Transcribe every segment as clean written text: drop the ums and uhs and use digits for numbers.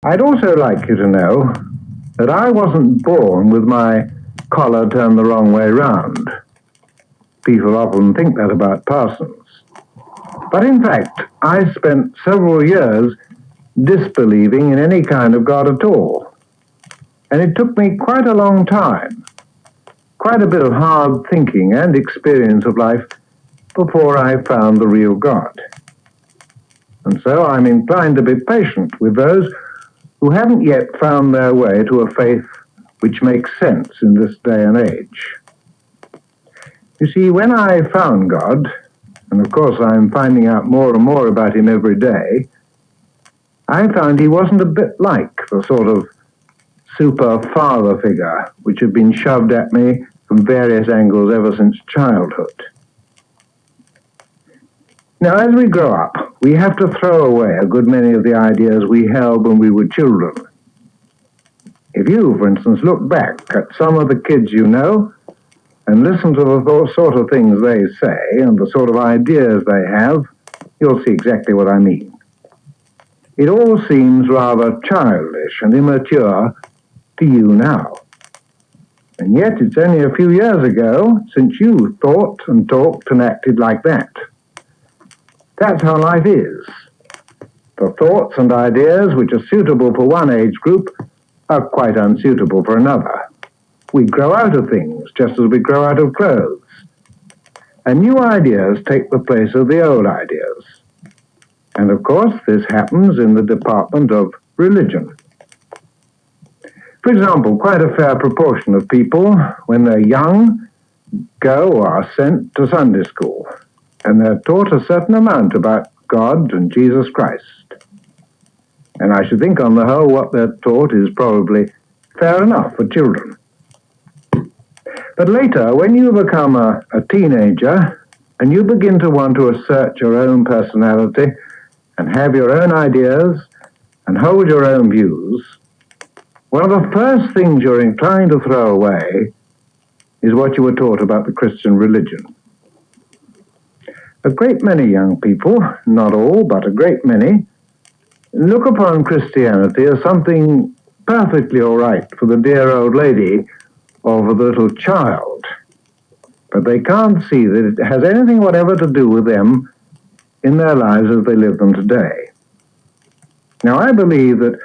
I'd also like you to know that I wasn't born with my collar turned the wrong way round. People often think that about Parsons. But in fact, I spent several years disbelieving in any kind of God at all. And it took me quite a long time, quite a bit of hard thinking and experience of life before I found the real God. And so I'm inclined to be patient with those who haven't yet found their way to a faith which makes sense in this day and age. You see, when I found God, and of course I'm finding out more and more about him every day, I found he wasn't a bit like the sort of super father figure which had been shoved at me from various angles ever since childhood. Now, as we grow up, we have to throw away a good many of the ideas we held when we were children. If you, for instance, look back at some of the kids you know and listen to the sort of things they say and the sort of ideas they have, you'll see exactly what I mean. It all seems rather childish and immature to you now. And yet it's only a few years ago since you thought and talked and acted like that. That's how life is. The thoughts and ideas which are suitable for one age group are quite unsuitable for another. We grow out of things just as we grow out of clothes. And new ideas take the place of the old ideas. And of course, this happens in the department of religion. For example, quite a fair proportion of people, when they're young, go or are sent to Sunday school, and they're taught a certain amount about God and Jesus Christ. And I should think on the whole what they're taught is probably fair enough for children. But later, when you become a teenager and you begin to want to assert your own personality and have your own ideas and hold your own views, one of the first things you're inclined to throw away is what you were taught about the Christian religion. A great many young people, not all, but a great many, look upon Christianity as something perfectly all right for the dear old lady or for the little child. But they can't see that it has anything whatever to do with them in their lives as they live them today. Now, I believe that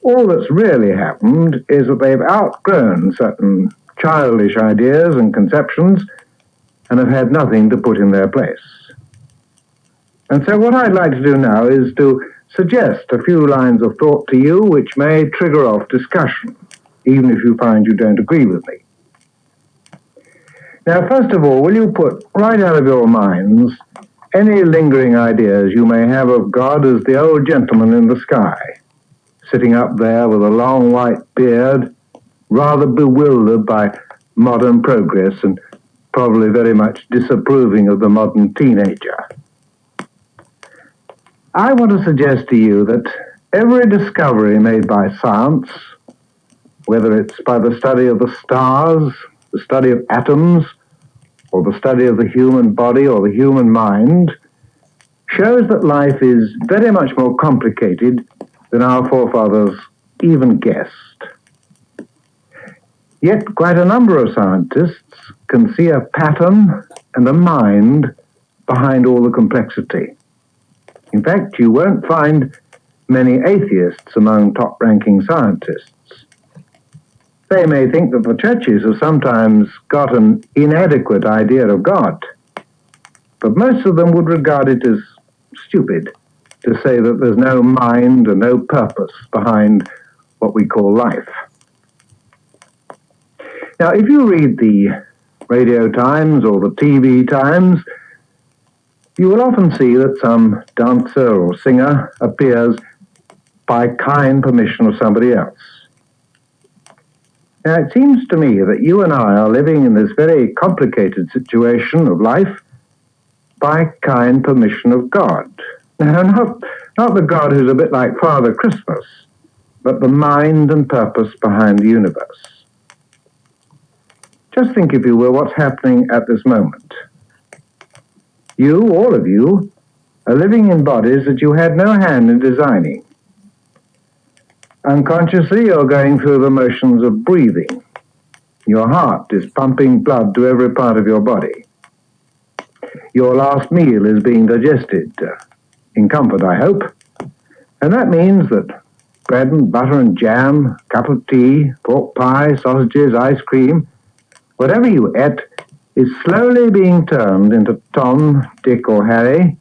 all that's really happened is that they've outgrown certain childish ideas and conceptions and have had nothing to put in their place. And so what I'd like to do now is to suggest a few lines of thought to you which may trigger off discussion, even if you find you don't agree with me. Now, first of all, will you put right out of your minds any lingering ideas you may have of God as the old gentleman in the sky, sitting up there with a long white beard, rather bewildered by modern progress and probably very much disapproving of the modern teenager? I want to suggest to you that every discovery made by science, whether it's by the study of the stars, the study of atoms, or the study of the human body or the human mind, shows that life is very much more complicated than our forefathers even guessed. Yet quite a number of scientists can see a pattern and a mind behind all the complexity. In fact, you won't find many atheists among top-ranking scientists. They may think that the churches have sometimes got an inadequate idea of God, but most of them would regard it as stupid to say that there's no mind and no purpose behind what we call life. Now, if you read the Radio Times or the TV Times, you will often see that some dancer or singer appears by kind permission of somebody else. Now, it seems to me that you and I are living in this very complicated situation of life by kind permission of God. Now, not the God who's a bit like Father Christmas, but the mind and purpose behind the universe. Just think, if you will, what's happening at this moment. You, all of you, are living in bodies that you had no hand in designing. Unconsciously, you're going through the motions of breathing. Your heart is pumping blood to every part of your body. Your last meal is being digested, in comfort, I hope. And that means that bread and butter and jam, cup of tea, pork pie, sausages, ice cream, whatever you ate is slowly being turned into Tom, Dick or Harry,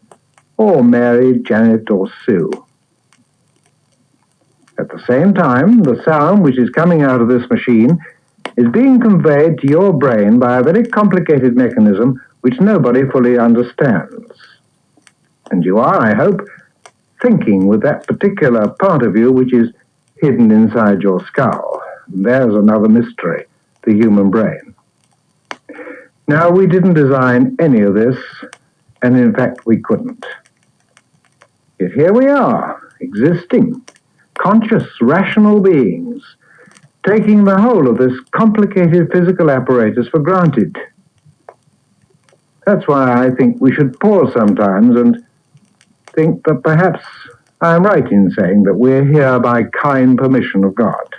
or Mary, Janet or Sue. At the same time, the sound which is coming out of this machine is being conveyed to your brain by a very complicated mechanism which nobody fully understands. And you are, I hope, thinking with that particular part of you which is hidden inside your skull. There's another mystery, the human brain. Now, we didn't design any of this, and in fact we couldn't. Yet here we are, existing, conscious, rational beings, taking the whole of this complicated physical apparatus for granted. That's why I think we should pause sometimes and think that perhaps I'm right in saying that we're here by kind permission of God.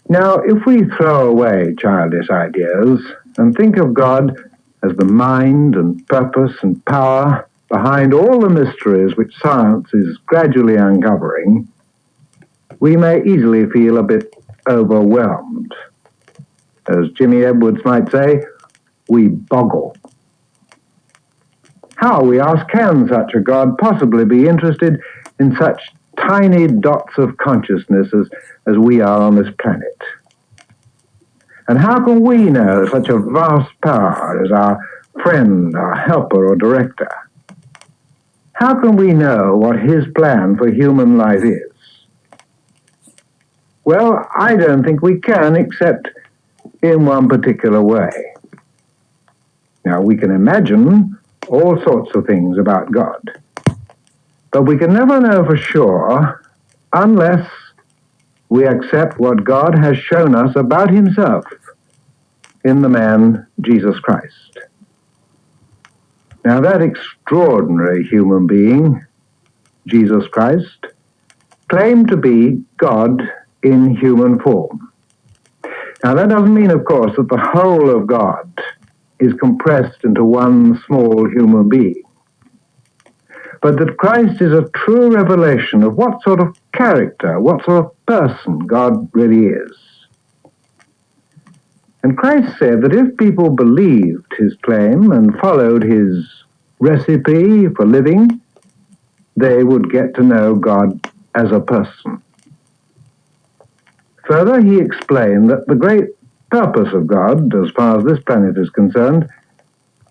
Now, if we throw away childish ideas and think of God as the mind and purpose and power behind all the mysteries which science is gradually uncovering, we may easily feel a bit overwhelmed. As Jimmy Edwards might say, we boggle. How, we ask, can such a God possibly be interested in such tiny dots of consciousness as we are on this planet? And how can we know such a vast power as our friend, our helper or director? How can we know what his plan for human life is? Well, I don't think we can, except in one particular way. Now, we can imagine all sorts of things about God, but we can never know for sure unless we accept what God has shown us about himself in the man Jesus Christ. Now, that extraordinary human being, Jesus Christ, claimed to be God in human form. Now, that doesn't mean, of course, that the whole of God is compressed into one small human being, but that Christ is a true revelation of what sort of character, what sort of person God really is. And Christ said that if people believed his claim and followed his recipe for living, they would get to know God as a person. Further, he explained that the great purpose of God, as far as this planet is concerned,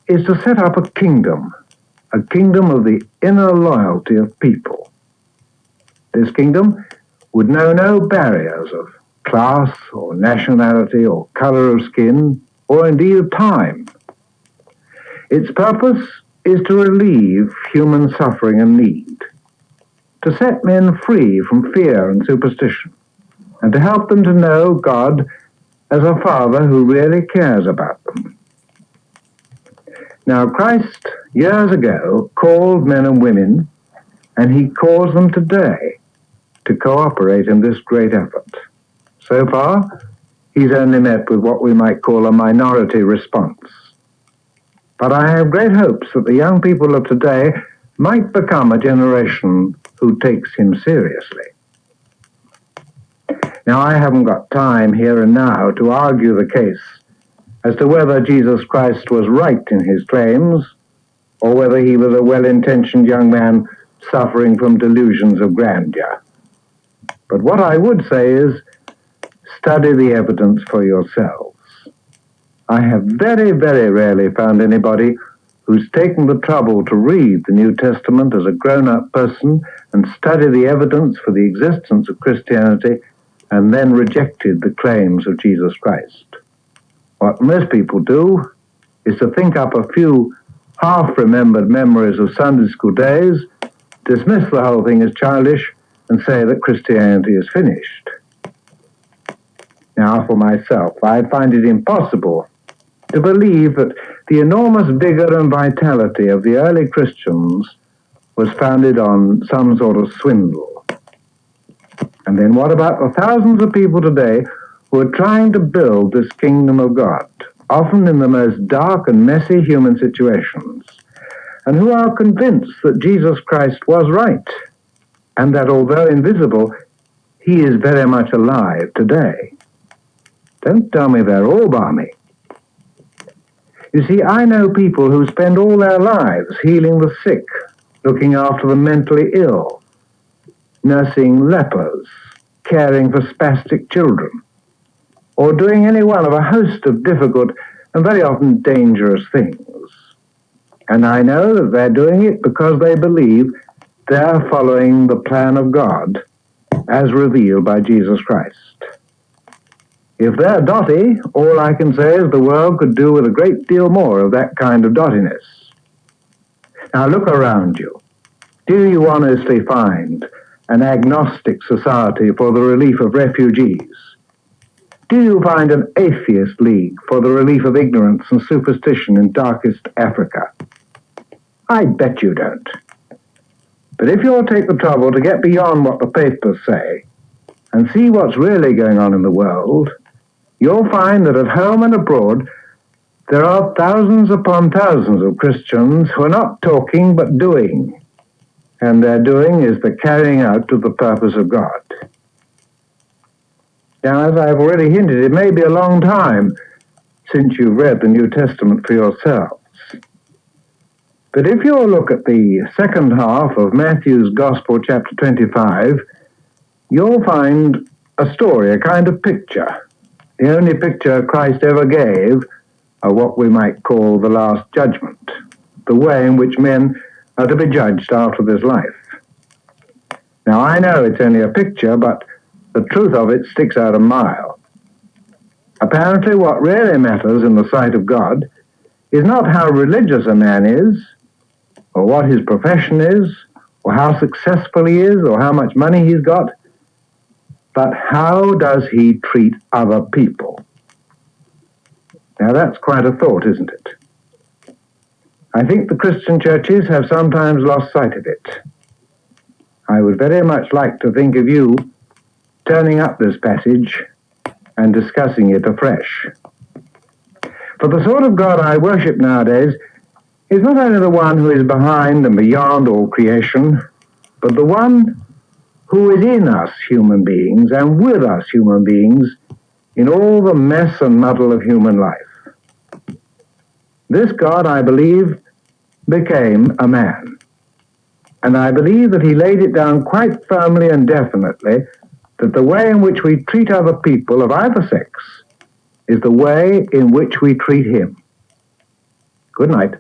is to set up a kingdom of the inner loyalty of people. This kingdom would know no barriers of class or nationality or color of skin or indeed of time. Its purpose is to relieve human suffering and need, to set men free from fear and superstition, and to help them to know God as a Father who really cares about them. Now, Christ, years ago, called men and women, and he calls them today to cooperate in this great effort. So far, he's only met with what we might call a minority response. But I have great hopes that the young people of today might become a generation who takes him seriously. Now, I haven't got time here and now to argue the case as to whether Jesus Christ was right in his claims or whether he was a well-intentioned young man suffering from delusions of grandeur. But what I would say is, study the evidence for yourselves. I have very, very rarely found anybody who's taken the trouble to read the New Testament as a grown-up person and study the evidence for the existence of Christianity and then rejected the claims of Jesus Christ. What most people do is to think up a few half-remembered memories of Sunday school days, dismiss the whole thing as childish, and say that Christianity is finished. Now, for myself, I find it impossible to believe that the enormous vigor and vitality of the early Christians was founded on some sort of swindle. And then what about the thousands of people today who are trying to build this kingdom of God, often in the most dark and messy human situations, and who are convinced that Jesus Christ was right, and that although invisible, he is very much alive today? Don't tell me they're all balmy. You see, I know people who spend all their lives healing the sick, looking after the mentally ill, nursing lepers, caring for spastic children, or doing any one of a host of difficult and very often dangerous things. And I know that they're doing it because they believe they're following the plan of God as revealed by Jesus Christ. If they're dotty, all I can say is the world could do with a great deal more of that kind of dottiness. Now look around you. Do you honestly find an agnostic society for the relief of refugees? Do you find an atheist league for the relief of ignorance and superstition in darkest Africa? I bet you don't. But if you'll take the trouble to get beyond what the papers say and see what's really going on in the world, you'll find that at home and abroad there are thousands upon thousands of Christians who are not talking but doing, and their doing is the carrying out of the purpose of God. Now, as I've already hinted, it may be a long time since you've read the New Testament for yourselves. But if you'll look at the second half of Matthew's Gospel, chapter 25, you'll find a story, a kind of picture, the only picture Christ ever gave of what we might call the Last Judgment, the way in which men are to be judged after this life. Now, I know it's only a picture, but the truth of it sticks out a mile. Apparently, what really matters in the sight of God is not how religious a man is, or what his profession is, or how successful he is, or how much money he's got, but how does he treat other people? Now that's quite a thought, isn't it? I think the Christian churches have sometimes lost sight of it. I would very much like to think of you turning up this passage and discussing it afresh. For the sort of God I worship nowadays is not only the one who is behind and beyond all creation, but the one who is in us human beings and with us human beings in all the mess and muddle of human life. This God, I believe, became a man. And I believe that he laid it down quite firmly and definitely that the way in which we treat other people of either sex is the way in which we treat him. Good night.